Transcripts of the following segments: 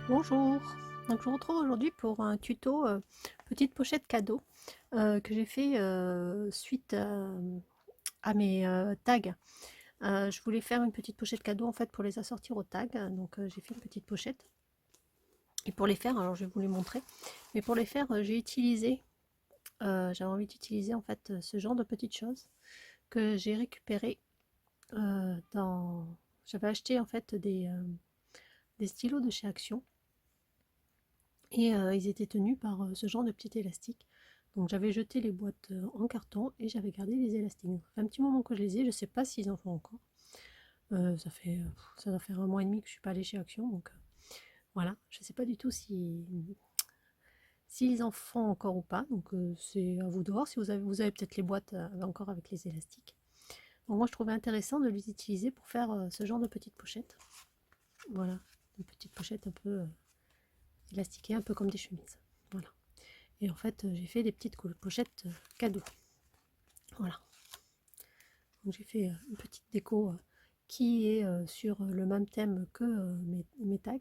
Bonjour, donc je vous retrouve aujourd'hui pour un tuto petite pochette cadeau que j'ai fait suite à mes tags. Je voulais faire une petite pochette cadeau en fait pour les assortir aux tags, donc j'ai fait une petite pochette. Et pour les faire, alors je vais vous les montrer, mais pour les faire j'ai utilisé, j'avais envie d'utiliser en fait ce genre de petites choses que j'ai récupéré dans... J'avais acheté en fait des stylos de chez Action. Et ils étaient tenus par ce genre de petit élastique. Donc j'avais jeté les boîtes en carton et j'avais gardé les élastiques. Donc, ça fait un petit moment que je les ai, je ne sais pas s'ils en font encore. Ça doit faire un mois et demi que je ne suis pas allée chez Action, donc voilà, je ne sais pas du tout s'ils en font encore ou pas. Donc c'est à vous de voir si vous avez peut-être les boîtes encore avec les élastiques. Donc moi je trouvais intéressant de les utiliser pour faire ce genre de petites pochettes. Voilà, une petite pochette un peu élastiquée, un peu comme des chemises. Voilà. Et en fait, j'ai fait des petites pochettes cadeaux. Voilà. Donc j'ai fait une petite déco qui est sur le même thème que mes tags.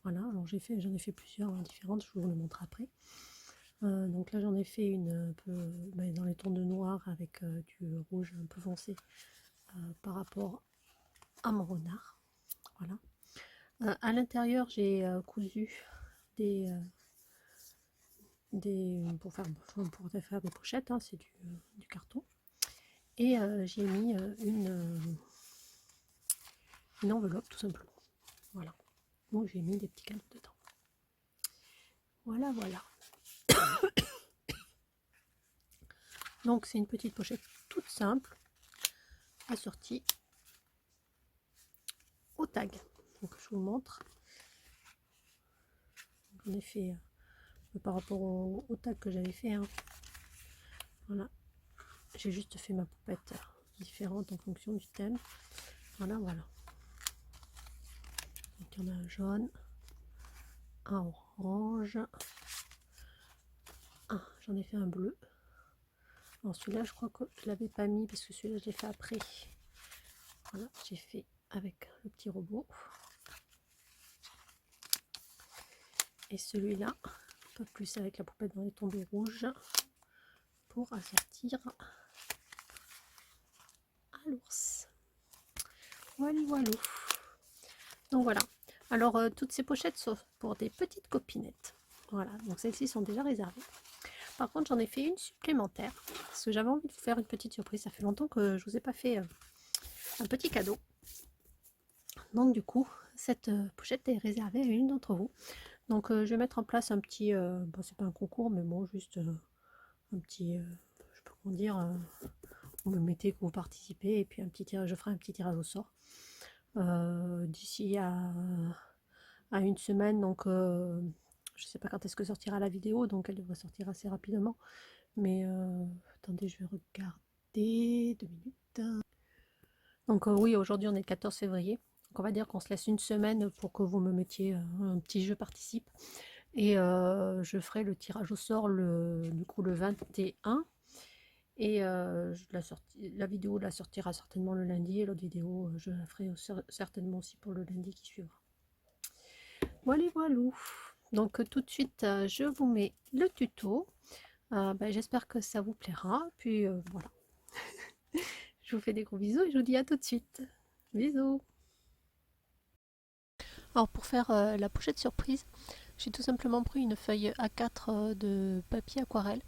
Voilà, alors j'en ai fait plusieurs différentes, je vous les montre après. Donc là j'en ai fait une un peu dans les tons de noir avec du rouge un peu foncé par rapport à mon renard. Voilà. À l'intérieur j'ai cousu des, pour faire des pochettes, hein, c'est du carton. Et j'ai mis une enveloppe tout simplement. Voilà. Donc j'ai mis des petits cadeaux dedans. Voilà, voilà. Donc c'est une petite pochette toute simple, assortie au tag. Donc je vous montre. J'en ai fait par rapport au tag que j'avais fait. Hein. Voilà. J'ai juste fait ma poupette différente en fonction du thème. Voilà, voilà. Donc il y en a un jaune, un orange. Ah, j'en ai fait un bleu. Alors celui-là, je crois que je l'avais pas mis parce que celui-là, je l'ai fait après. Voilà, j'ai fait avec le petit robot. Et celui-là, un peu plus avec la poupette dans les tons de rouge pour assortir à l'ours. Voilà, voilà. Donc voilà. Alors toutes ces pochettes sont pour des petites copinettes. Voilà, donc celles-ci sont déjà réservées. Par contre, j'en ai fait une supplémentaire parce que j'avais envie de vous faire une petite surprise. Ça fait longtemps que je vous ai pas fait un petit cadeau. Donc du coup, cette pochette est réservée à une d'entre vous. Donc je vais mettre en place un petit, bon, c'est pas un concours, mais bon, juste un petit, je sais pas comment dire, vous me mettez que vous participez et puis un petit tirage, je ferai un petit tirage au sort d'ici à une semaine. Donc je sais pas quand est-ce que sortira la vidéo, donc elle devrait sortir assez rapidement. Mais attendez, je vais regarder 2 minutes. Donc oui, aujourd'hui on est le 14 février. Donc on va dire qu'on se laisse une semaine pour que vous me mettiez un petit jeu participe. Et je ferai le tirage au sort du coup le 21. Et la vidéo la sortira certainement le lundi. Et l'autre vidéo, je la ferai certainement aussi pour le lundi qui suivra. Voilà, voilà. Donc tout de suite, je vous mets le tuto. J'espère que ça vous plaira. Puis voilà. Je vous fais des gros bisous et je vous dis à tout de suite. Bisous. Alors pour faire la pochette surprise, j'ai tout simplement pris une feuille A4 de papier aquarelle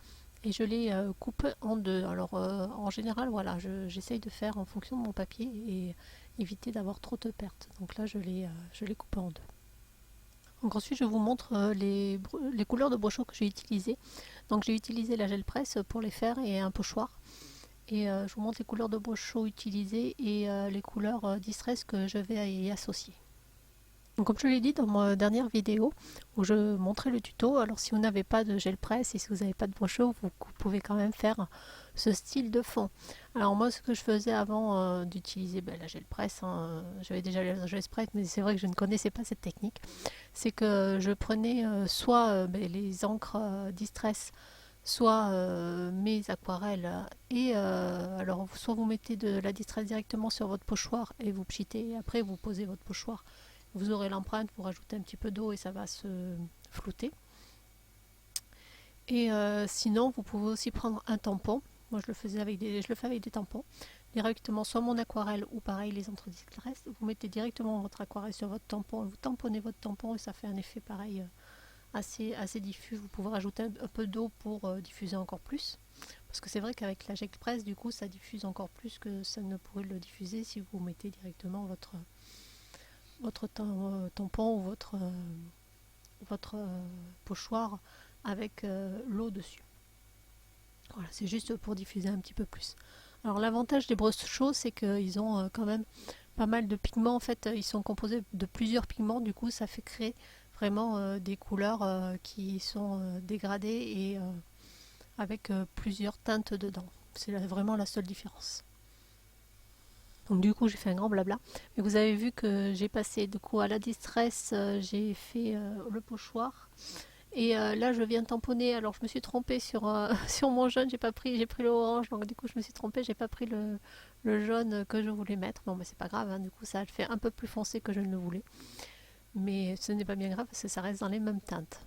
et je l'ai coupée en deux. Alors en général, voilà, j'essaye de faire en fonction de mon papier et éviter d'avoir trop de pertes. Donc là, je l'ai coupé en deux. Donc ensuite, je vous montre les couleurs de brochures que j'ai utilisées. Donc j'ai utilisé la gel presse pour les faire et un pochoir. Et je vous montre les couleurs de brochures utilisées et les couleurs distress que je vais y associer. Donc comme je l'ai dit dans ma dernière vidéo où je montrais le tuto, alors si vous n'avez pas de gel presse et si vous n'avez pas de brochure, vous pouvez quand même faire ce style de fond. Alors moi ce que je faisais avant d'utiliser la gel presse, hein, j'avais déjà la gel presse mais c'est vrai que je ne connaissais pas cette technique, c'est que je prenais soit les encres distress, soit mes aquarelles et alors soit vous mettez de la distress directement sur votre pochoir et vous pchitez et après vous posez votre pochoir Vous aurez l'empreinte, pour ajouter un petit peu d'eau et ça va se flouter. Et sinon, vous pouvez aussi prendre un tampon. Moi, je le fais avec des tampons. Directement, soit mon aquarelle ou pareil, les antidiscrètes. Vous mettez directement votre aquarelle sur votre tampon, vous tamponnez votre tampon et ça fait un effet pareil assez diffus. Vous pouvez rajouter un peu d'eau pour diffuser encore plus. Parce que c'est vrai qu'avec la gel presse, du coup, ça diffuse encore plus que ça ne pourrait le diffuser si vous mettez directement votre tampon ou votre pochoir avec l'eau dessus. Voilà, c'est juste pour diffuser un petit peu plus. Alors l'avantage des brosses chauds, c'est qu'ils ont quand même pas mal de pigments. En fait, ils sont composés de plusieurs pigments. Du coup, ça fait créer vraiment des couleurs qui sont dégradées et avec plusieurs teintes dedans. C'est vraiment la seule différence. Donc du coup, j'ai fait un grand blabla. Mais vous avez vu que j'ai passé du coup à la distress, j'ai fait le pochoir. Et là, je viens tamponner. Alors, je me suis trompée sur, sur mon jaune. J'ai pris le orange. Donc, du coup, je me suis trompée. J'ai pas pris le jaune que je voulais mettre. Bon, mais c'est pas grave. Hein, du coup, ça le fait un peu plus foncé que je ne le voulais. Mais ce n'est pas bien grave parce que ça reste dans les mêmes teintes.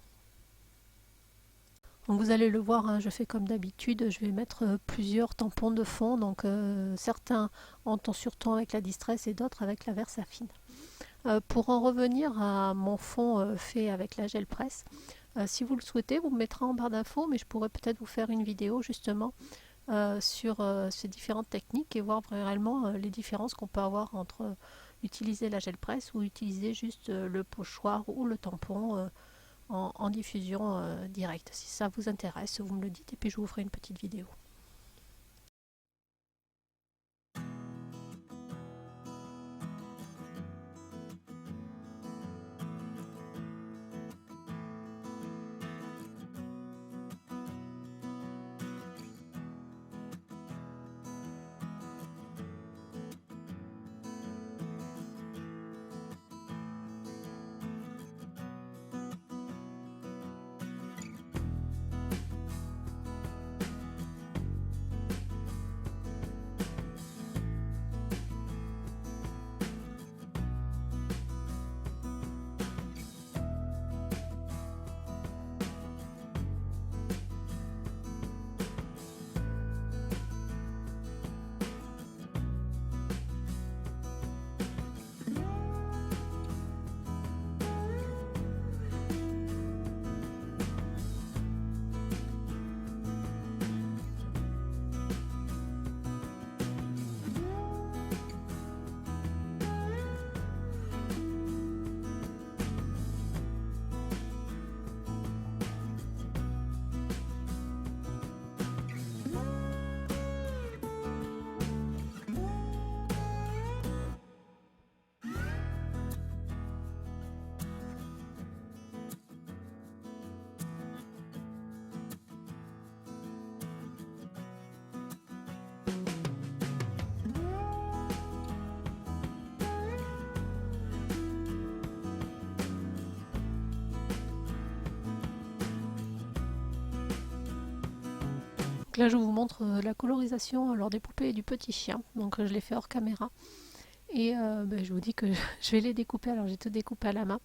Donc, vous allez le voir. Hein, je fais comme d'habitude. Je vais mettre plusieurs tampons de fond. Donc, certains en ton sur ton avec la distress et d'autres avec la Versafine. Pour en revenir à mon fond fait avec la gel presse. Si vous le souhaitez, vous me mettrez en barre d'infos, mais je pourrais peut-être vous faire une vidéo justement sur ces différentes techniques et voir réellement les différences qu'on peut avoir entre utiliser la gel presse ou utiliser juste le pochoir ou le tampon en diffusion directe. Si ça vous intéresse, vous me le dites et puis je vous ferai une petite vidéo. Donc là, je vous montre la colorisation lors des poupées et du petit chien. Donc je l'ai fait hors caméra. Et je vous dis que je vais les découper. Alors j'ai tout découpé à la main.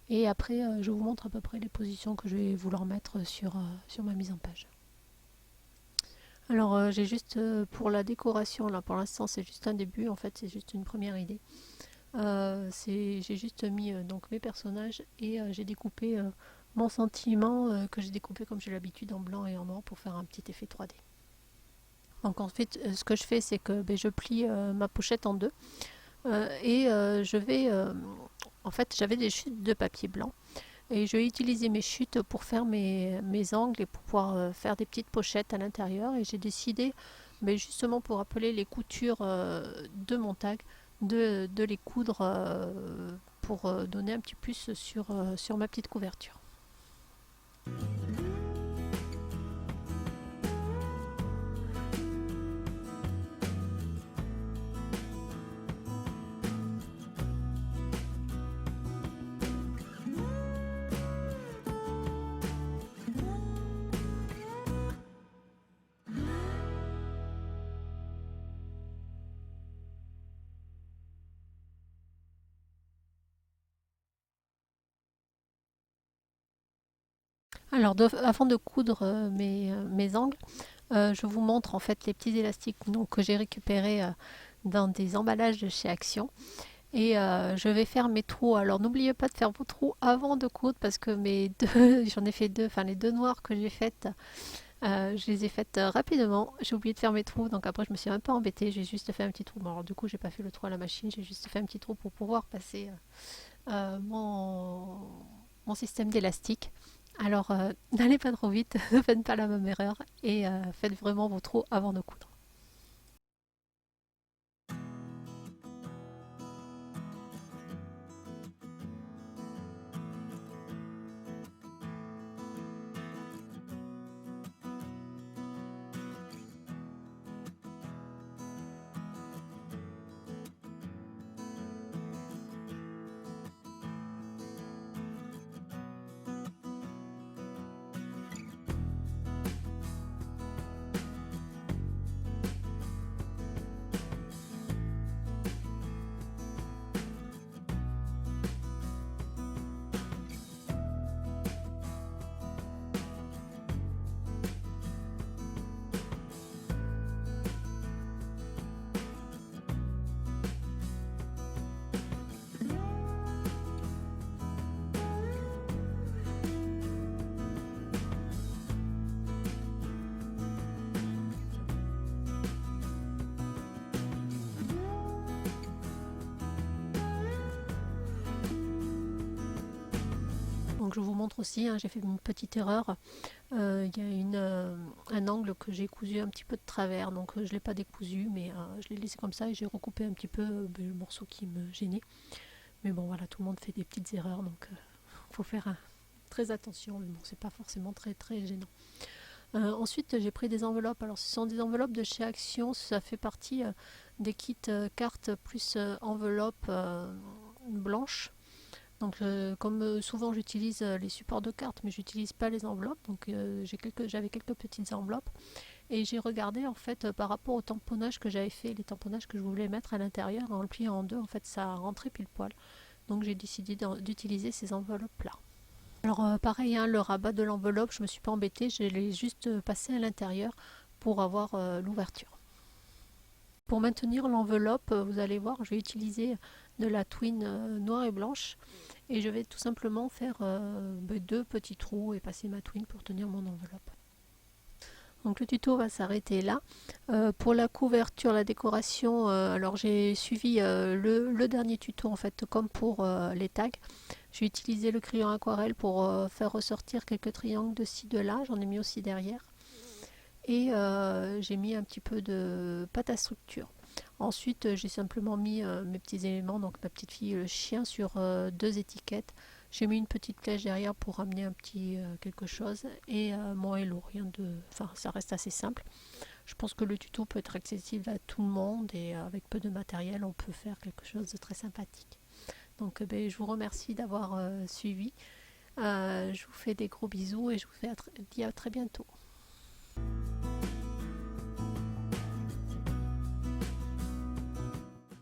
Et après, je vous montre à peu près les positions que je vais vouloir mettre sur ma mise en page. Alors j'ai juste pour la décoration, là pour l'instant c'est juste un début, en fait c'est juste une première idée. J'ai juste mis donc mes personnages et j'ai découpé mon sentiment que j'ai découpé comme j'ai l'habitude en blanc et en noir pour faire un petit effet 3D. Donc en fait ce que je fais c'est que je plie ma pochette en deux et je vais en fait j'avais des chutes de papier blanc et je vais utiliser mes chutes pour faire mes angles et pour pouvoir faire des petites pochettes à l'intérieur et j'ai décidé justement pour appeler les coutures de mon tag de les coudre pour donner un petit plus sur ma petite couverture. Alors, avant de coudre mes angles, je vous montre en fait les petits élastiques donc, que j'ai récupérés dans des emballages de chez Action. Et je vais faire mes trous. Alors, n'oubliez pas de faire vos trous avant de coudre parce que mes deux, j'en ai fait deux, enfin les deux noirs que j'ai faites, je les ai faites rapidement. J'ai oublié de faire mes trous, donc après je me suis un peu embêtée. J'ai juste fait un petit trou. Bon, alors du coup, j'ai pas fait le trou à la machine, j'ai juste fait un petit trou pour pouvoir passer mon système d'élastique. Alors, n'allez pas trop vite, ne faites pas la même erreur et faites vraiment vos trous avant de coudre. Donc je vous montre aussi, hein, j'ai fait une petite erreur. Il y a un angle que j'ai cousu un petit peu de travers, donc je ne l'ai pas décousu, mais je l'ai laissé comme ça et j'ai recoupé un petit peu le morceau qui me gênait. Mais bon voilà, tout le monde fait des petites erreurs, donc il faut faire très attention, mais bon, c'est pas forcément très gênant. Ensuite, j'ai pris des enveloppes. Alors, ce sont des enveloppes de chez Action. Ça fait partie des kits cartes plus enveloppes blanches. Donc, comme souvent, j'utilise les supports de cartes, mais j'utilise pas les enveloppes. Donc, j'avais quelques petites enveloppes. Et j'ai regardé, en fait, par rapport au tamponnage que j'avais fait, les tamponnages que je voulais mettre à l'intérieur, en le pliant en deux, en fait, ça rentrait pile poil. Donc, j'ai décidé d'utiliser ces enveloppes-là. Alors pareil, hein, le rabat de l'enveloppe, je ne me suis pas embêtée, je l'ai juste passé à l'intérieur pour avoir l'ouverture. Pour maintenir l'enveloppe, vous allez voir, je vais utiliser de la twine noire et blanche et je vais tout simplement faire deux petits trous et passer ma twine pour tenir mon enveloppe. Donc le tuto va s'arrêter là. Pour la couverture, la décoration, alors j'ai suivi le dernier tuto en fait comme pour les tags. J'ai utilisé le crayon aquarelle pour faire ressortir quelques triangles de ci, de là. J'en ai mis aussi derrière. Et j'ai mis un petit peu de pâte à structure. Ensuite, j'ai simplement mis mes petits éléments, donc ma petite fille et le chien, sur deux étiquettes. J'ai mis une petite flèche derrière pour ramener un petit quelque chose. Et mon hello, rien de... Enfin, ça reste assez simple. Je pense que le tuto peut être accessible à tout le monde et avec peu de matériel, on peut faire quelque chose de très sympathique. Donc je vous remercie d'avoir suivi. Je vous fais des gros bisous et je vous dis à très bientôt.